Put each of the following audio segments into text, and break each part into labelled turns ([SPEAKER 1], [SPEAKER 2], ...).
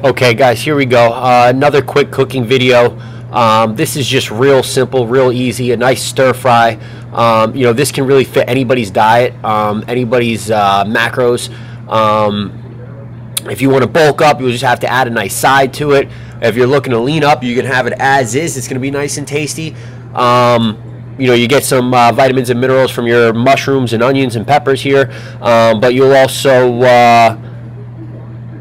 [SPEAKER 1] Okay guys, here we go. Another quick cooking video. This is just real simple, real easy, a nice stir fry. This can really fit anybody's diet, anybody's macros. If you want to bulk up, you'll just have to add a nice side to it. If you're looking to lean up, you can have it as is. It's going to be nice and tasty. You get some vitamins and minerals from your mushrooms and onions and peppers here, but you'll also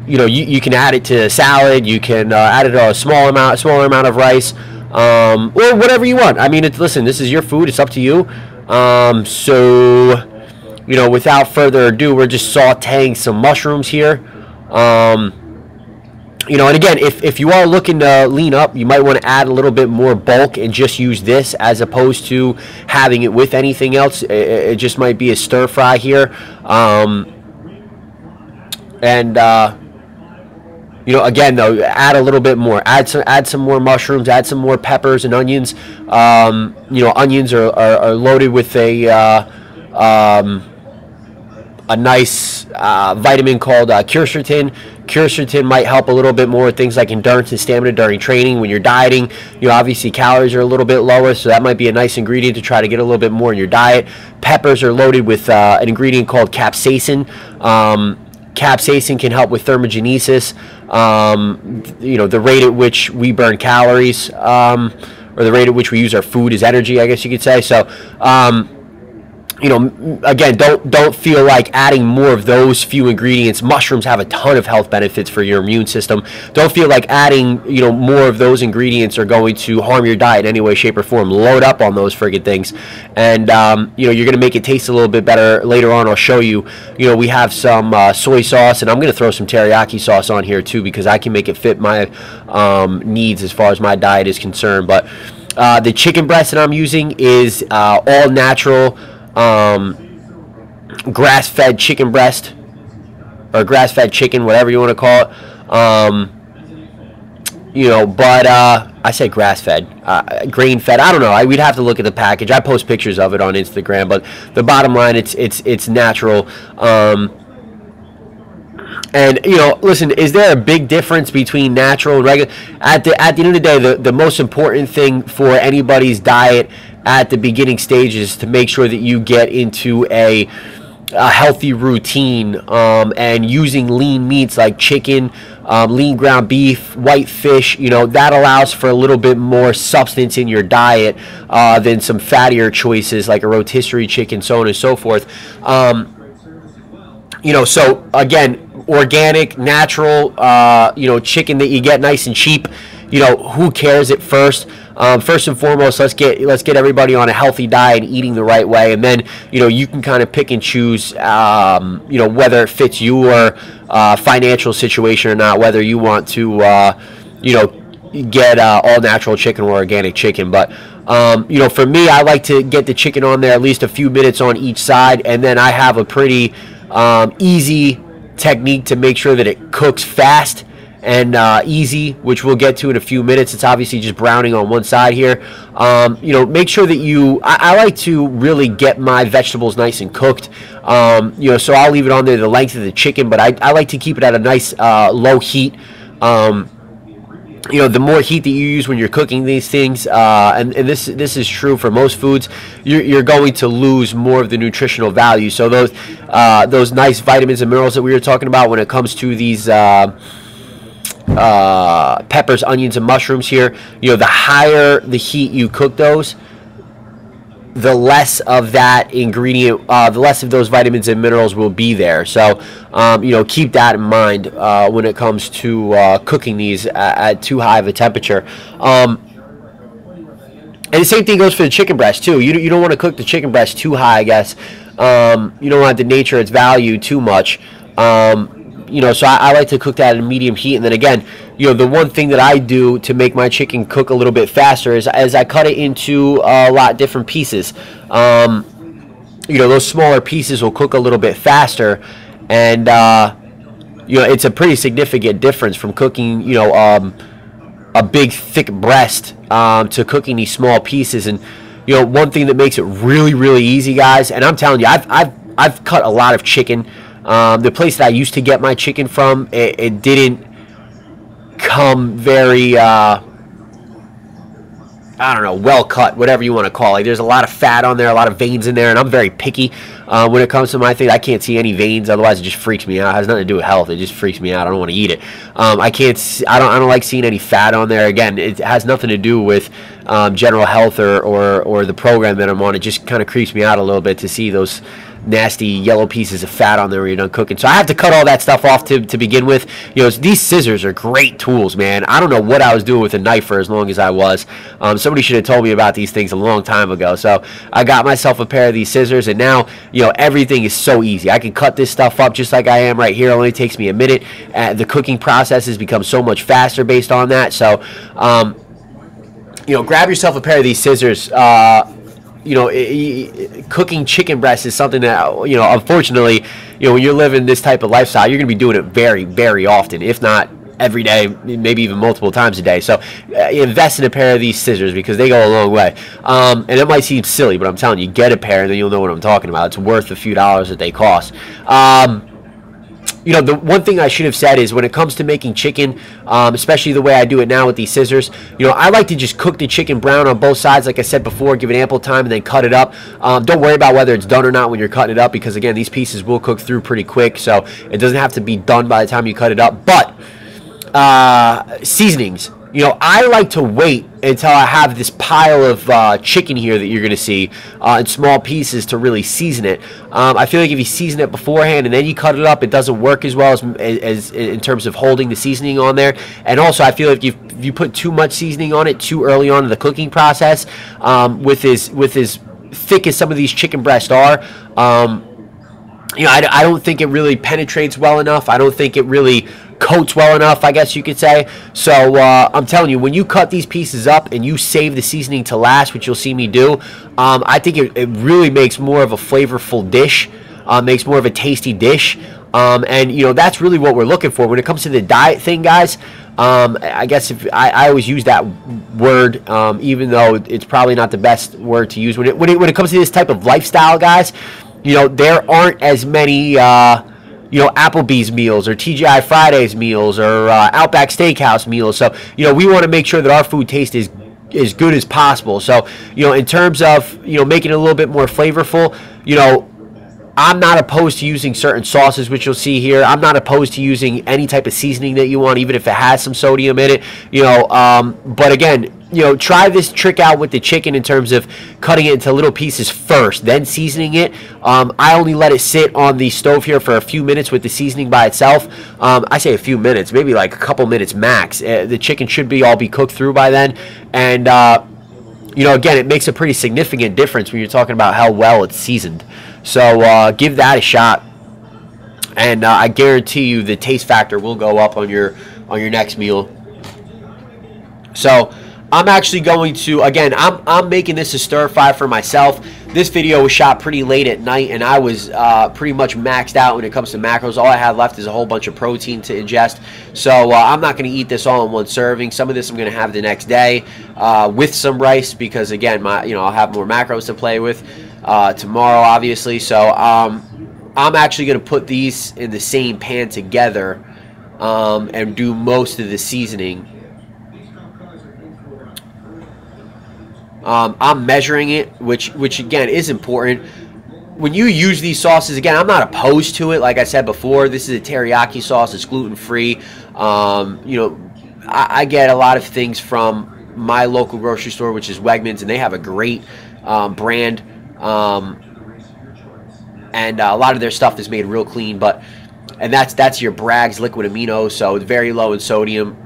[SPEAKER 1] you can add it to salad. You can add it to a smaller amount of rice, or whatever you want. I mean, listen, this is your food. It's up to you. Without further ado, we're just sautéing some mushrooms here. And again, if you are looking to lean up, you might want to add a little bit more bulk and just use this as opposed to having it with anything else. It just might be a stir fry here. Again though, add a little bit more. Add some more mushrooms. Add some more peppers and onions. Onions are loaded with a nice vitamin called quercetin. Quercetin might help a little bit more with things like endurance and stamina during training. When you're dieting, obviously calories are a little bit lower, so that might be a nice ingredient to try to get a little bit more in your diet. Peppers are loaded with an ingredient called capsaicin. Capsaicin can help with thermogenesis, the rate at which we burn calories, or the rate at which we use our food as energy, I guess you could say. So, again, don't feel like adding more of those few ingredients. Mushrooms have a ton of health benefits for your immune system. Don't feel like adding, more of those ingredients are going to harm your diet in any way, shape, or form. Load up on those friggin' things, and you're going to make it taste a little bit better later on. I'll show you. We have some soy sauce, and I'm going to throw some teriyaki sauce on here too because I can make it fit my needs as far as my diet is concerned. But the chicken breast that I'm using is all natural. Grass-fed chicken breast, or grass-fed chicken, whatever you want to call it. I say grass-fed, grain-fed. I don't know. We'd have to look at the package. I post pictures of it on Instagram, but the bottom line, it's natural. Listen, is there a big difference between natural and regular? At the end of the day, the most important thing for anybody's diet at the beginning stages is to make sure that you get into a healthy routine, and using lean meats like chicken, lean ground beef, white fish, that allows for a little bit more substance in your diet than some fattier choices like a rotisserie chicken, so on and so forth. So again, organic, natural, chicken that you get nice and cheap. Who cares at first? First and foremost, let's get everybody on a healthy diet and eating the right way, and then you can kind of pick and choose whether it fits your financial situation or not, whether you want to get all natural chicken or organic chicken. But for me, I like to get the chicken on there at least a few minutes on each side, and then I have a pretty easy technique to make sure that it cooks fast and easy, which we'll get to in a few minutes. It's obviously just browning on one side here. Make sure that I like to really get my vegetables nice and cooked. So I'll leave it on there the length of the chicken, but I like to keep it at a nice low heat. The more heat that you use when you're cooking these things, and this is true for most foods, you're going to lose more of the nutritional value. So those nice vitamins and minerals that we were talking about when it comes to these peppers, onions, and mushrooms here, the higher the heat you cook those, the less of that ingredient, the less of those vitamins and minerals will be there. So, keep that in mind when it comes to cooking these at too high of a temperature. And the same thing goes for the chicken breast too. You don't want to cook the chicken breast too high, I guess. You don't want to nature its value too much. So I like to cook that at a medium heat, and then again, the one thing that I do to make my chicken cook a little bit faster is I cut it into a lot different pieces. Those smaller pieces will cook a little bit faster, and it's a pretty significant difference from cooking a big thick breast to cooking these small pieces. And one thing that makes it really, really easy, guys, and I'm telling you, I've cut a lot of chicken. The place that I used to get my chicken from, it didn't come very I don't know, well cut, whatever you want to call it. There's a lot of fat on there, a lot of veins in there, and I'm very picky when it comes to my thing. I can't see any veins, otherwise it just freaks me out. It has nothing to do with health. It just freaks me out. I don't want to eat it. I don't like seeing any fat on there. Again, it has nothing to do with general health or the program that I'm on. It just kind of creeps me out a little bit to see those nasty yellow pieces of fat on there when you're done cooking. So I have to cut all that stuff off to begin with. You know, these scissors are great tools, man. I don't know what I was doing with a knife for as long as I was. Somebody should have told me about these things a long time ago. So I got myself a pair of these scissors, and now, you know, everything is so easy. I can cut this stuff up just like I am right here. It only takes me a minute. The cooking process has become so much faster based on that. So, you know, grab yourself a pair of these scissors. You know, cooking chicken breast is something that, you know, unfortunately, you know, when you're living this type of lifestyle, you're going to be doing it very, very often, if not every day, maybe even multiple times a day. So invest in a pair of these scissors because they go a long way. And it might seem silly, but I'm telling you, get a pair and then you'll know what I'm talking about. It's worth a few dollars that they cost. You know, the one thing I should have said is when it comes to making chicken, especially the way I do it now with these scissors, you know, I like to just cook the chicken brown on both sides, like I said before, give it ample time, and then cut it up. Don't worry about whether it's done or not when you're cutting it up because, again, these pieces will cook through pretty quick, so it doesn't have to be done by the time you cut it up. But seasonings. You know, I like to wait until I have this pile of chicken here that you're going to see in small pieces to really season it. I feel like if you season it beforehand and then you cut it up, it doesn't work as well as in terms of holding the seasoning on there. And also, I feel like if you put too much seasoning on it too early on in the cooking process, with as thick as some of these chicken breasts are, you know, I don't think it really penetrates well enough. I don't think it really coats well enough, I guess you could say. So I'm telling you, when you cut these pieces up and you save the seasoning to last, which you'll see me do, I think it really makes more of a flavorful dish, makes more of a tasty dish. And, you know, that's really what we're looking for. When it comes to the diet thing, guys, I guess if I always use that word, even though it's probably not the best word to use. When it comes to this type of lifestyle, guys, you know, there aren't as many, you know, Applebee's meals or TGI Fridays meals or Outback Steakhouse meals. So, you know, we want to make sure that our food tastes as good as possible. So, you know, in terms of, you know, making it a little bit more flavorful, you know, I'm not opposed to using certain sauces, which you'll see here. I'm not opposed to using any type of seasoning that you want, even if it has some sodium in it. You know, but again, you know, try this trick out with the chicken in terms of cutting it into little pieces first, then seasoning it. I only let it sit on the stove here for a few minutes with the seasoning by itself. I say a few minutes, maybe like a couple minutes max. The chicken should all be cooked through by then. And, you know, again, it makes a pretty significant difference when you're talking about how well it's seasoned. So give that a shot. And I guarantee you the taste factor will go up on your next meal. So I'm actually going to, again, I'm making this a stir fry for myself. This video was shot pretty late at night, and I was pretty much maxed out when it comes to macros. All I had left is a whole bunch of protein to ingest. So I'm not going to eat this all in one serving. Some of this I'm going to have the next day with some rice because, again, I'll have more macros to play with tomorrow, obviously. So I'm actually going to put these in the same pan together and do most of the seasoning. I'm measuring it, which again is important. When you use these sauces, again, I'm not opposed to it. Like I said before, this is a teriyaki sauce. It's gluten-free. You know, I get a lot of things from my local grocery store, which is Wegmans, and they have a great brand. And a lot of their stuff is made real clean. And that's your Bragg's liquid amino, so it's very low in sodium.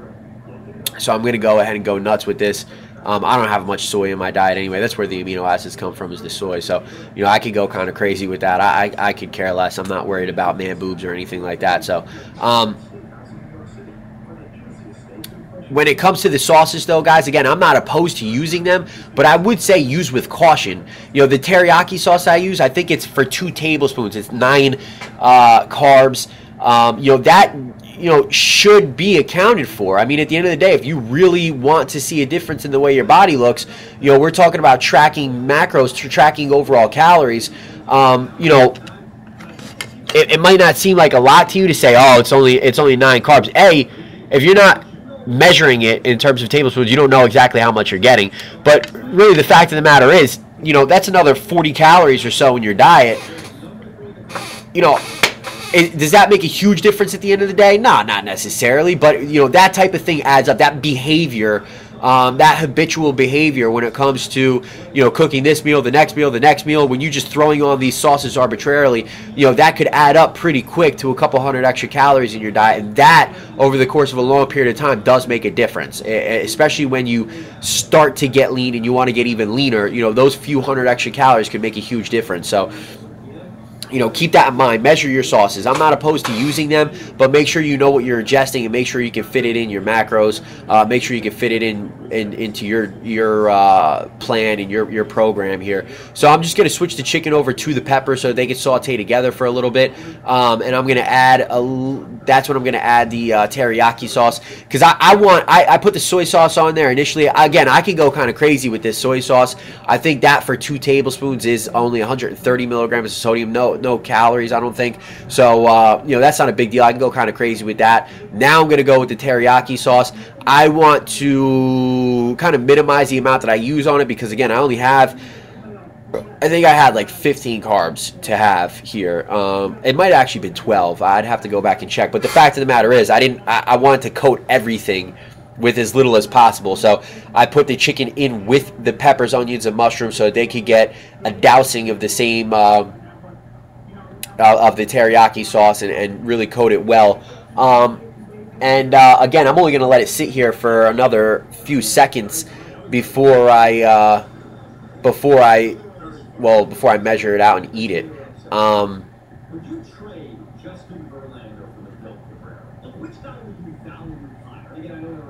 [SPEAKER 1] So I'm going to go ahead and go nuts with this. I don't have much soy in my diet anyway. That's where the amino acids come from, is the soy. So, you know, I could go kind of crazy with that. I could care less. I'm not worried about man boobs or anything like that. So, when it comes to the sauces, though, guys, again, I'm not opposed to using them, but I would say use with caution. You know, the teriyaki sauce I use, I think it's for 2 tablespoons. It's 9 carbs. You know, that, you know, should be accounted for. I mean, at the end of the day, if you really want to see a difference in the way your body looks, you know, we're talking about tracking macros, tracking overall calories. You know, it might not seem like a lot to you to say, oh, it's only 9 carbs. If you're not measuring it in terms of tablespoons, you don't know exactly how much you're getting. But really, the fact of the matter is, that's another 40 calories or so in your diet. You know, does that make a huge difference at the end of the day? No, not necessarily. But that type of thing adds up. That behavior, that habitual behavior when it comes to cooking this meal, the next meal, the next meal. When you're just throwing on these sauces arbitrarily, that could add up pretty quick to a couple hundred extra calories in your diet, and that over the course of a long period of time does make a difference. Especially when you start to get lean and you want to get even leaner. Those few hundred extra calories could make a huge difference. So, keep that in mind. Measure your sauces. I'm not opposed to using them, but make sure you know what you're ingesting and make sure you can fit it in your macros. Make sure you can fit it into your plan and your program here. So I'm just going to switch the chicken over to the pepper so they can saute together for a little bit. And I'm going to add that's when I'm going to add the teriyaki sauce, because I put the soy sauce on there initially. Again, I can go kind of crazy with this soy sauce. I think that for 2 tablespoons is only 130 milligrams of sodium. No calories, I don't think. So, that's not a big deal. I can go kind of crazy with that. Now I'm going to go with the teriyaki sauce. I want to kind of minimize the amount that I use on it because, again, I think I had like 15 carbs to have here. It might have actually been 12. I'd have to go back and check. But the fact of the matter is, I wanted to coat everything with as little as possible. So I put the chicken in with the peppers, onions, and mushrooms so they could get a dousing of the same of the teriyaki sauce and really coat it well. Again, I'm only going to let it sit here for another few seconds before I measure it out and eat it.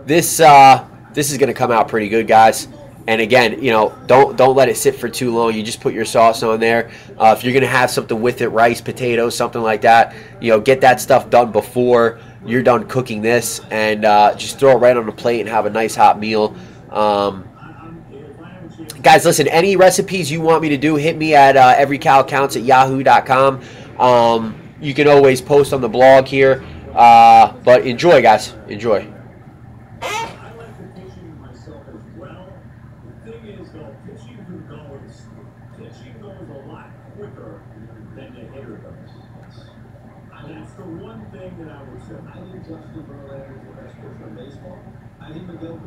[SPEAKER 1] This is going to come out pretty good, guys. And again, don't let it sit for too long. You just put your sauce on there. If you're going to have something with it, rice, potatoes, something like that, get that stuff done before you're done cooking this, and just throw it right on the plate and have a nice hot meal. Guys, listen, any recipes you want me to do, hit me at everycalcounts@yahoo.com. You can always post on the blog here. But enjoy, guys. Enjoy.
[SPEAKER 2] That's the one thing that I would say. I think Justin Verlander is the best pitcher in baseball. I think Miguel